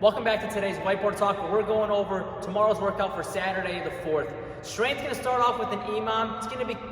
Welcome back to today's Whiteboard Talk, where we're going over tomorrow's workout for Saturday the 4th. Strength's going to start off with an EMOM.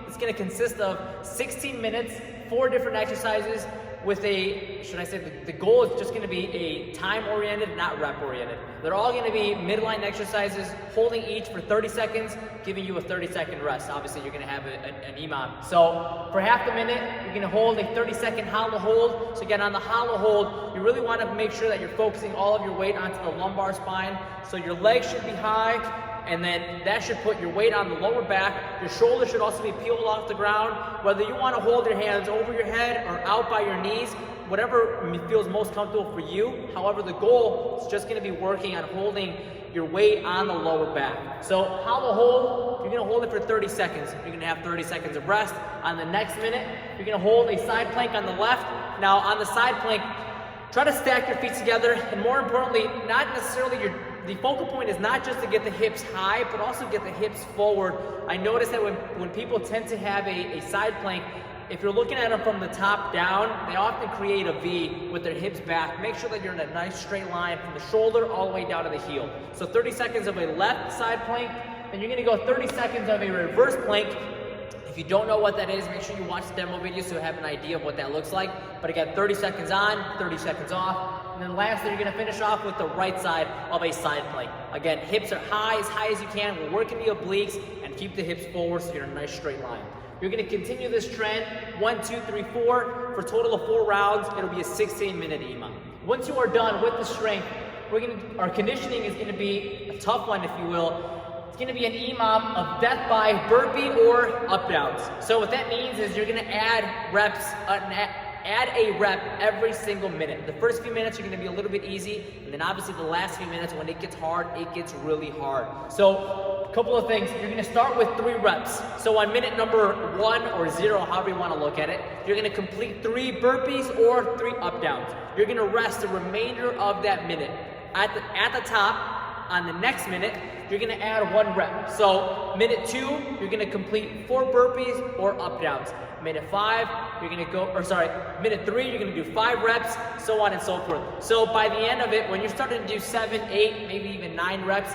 It's going to consist of 16 minutes, 4 different exercises with the goal is just going to be a time-oriented, not rep-oriented. They're all going to be midline exercises, holding each for 30 seconds, giving you a 30-second rest. Obviously, you're going to have an EMOM. So for half the minute, you're going to hold a 30-second hollow hold. So again, on the hollow hold, you really want to make sure that you're focusing all of your weight onto the lumbar spine. So your legs should be high, and then that should put your weight on the lower back. Your shoulders should also be peeled off the ground. Whether you want to hold your hands over your head or out by your knees, whatever feels most comfortable for you. However, the goal is just going to be working on holding your weight on the lower back. So hollow hold, you're going to hold it for 30 seconds. You're going to have 30 seconds of rest. On the next minute, you're going to hold a side plank on the left. Now on the side plank, try to stack your feet together, and more importantly, not necessarily the focal point is not just to get the hips high, but also get the hips forward. I notice that when people tend to have a side plank, if you're looking at them from the top down, they often create a V with their hips back. Make sure that you're in a nice straight line from the shoulder all the way down to the heel. So 30 seconds of a left side plank, then you're gonna go 30 seconds of a reverse plank. If you don't know what that is, make sure you watch the demo video so you have an idea of what that looks like. But again, 30 seconds on, 30 seconds off. And then lastly, you're gonna finish off with the right side of a side plank. Again, hips are as high as you can. We're working the obliques and keep the hips forward so you're in a nice straight line. You're gonna continue this trend, 1, 2, 3, 4, for a total of 4 rounds. It'll be a 16-minute EMOM. Once you are done with the strength, our conditioning is gonna be a tough one, if you will. It's going to be an EMOM of death by burpee or up downs. So what that means is you're going to add reps, add a rep every single minute. The first few minutes are going to be a little bit easy, and then obviously the last few minutes, when it gets hard, it gets really hard. So a couple of things. You're going to start with 3 reps. So on minute number 1 or 0, however you want to look at it, you're going to complete 3 burpees or 3 up downs. You're going to rest the remainder of that minute. At the top, on the next minute, you're gonna add 1 rep. So minute 2, you're gonna complete 4 burpees or up downs. Minute 5, minute 3, you're gonna do 5 reps, so on and so forth. So by the end of it, when you're starting to do 7, 8, maybe even 9 reps,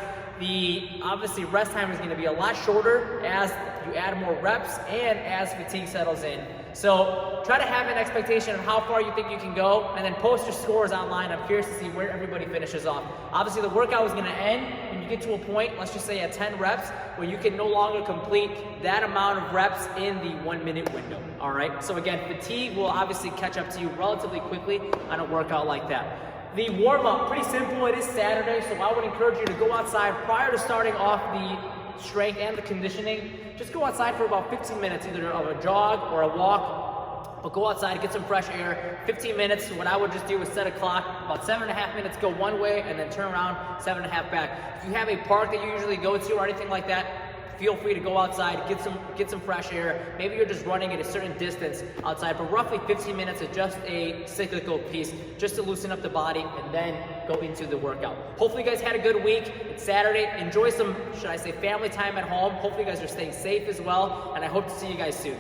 obviously rest time is gonna be a lot shorter as you add more reps and as fatigue settles in. So try to have an expectation of how far you think you can go, and then post your scores online. I'm curious to see where everybody finishes off. Obviously the workout is gonna end when you get to a point, let's just say at 10 reps, where you can no longer complete that amount of reps in the 1-minute window, all right? So again, fatigue will obviously catch up to you relatively quickly on a workout like that. The warm-up, pretty simple. It is Saturday, so I would encourage you to go outside prior to starting off the strength and the conditioning. Just go outside for about 15 minutes, either of a jog or a walk, but go outside, get some fresh air. 15 minutes, what I would just do is set a clock, about 7.5 minutes go one way, and then turn around 7.5 back. If you have a park that you usually go to or anything like that, feel free to go outside, get some fresh air. Maybe you're just running at a certain distance outside, but roughly 15 minutes is just a cyclical piece, just to loosen up the body and then go into the workout. Hopefully you guys had a good week. It's Saturday. Enjoy some, family time at home. Hopefully you guys are staying safe as well, and I hope to see you guys soon.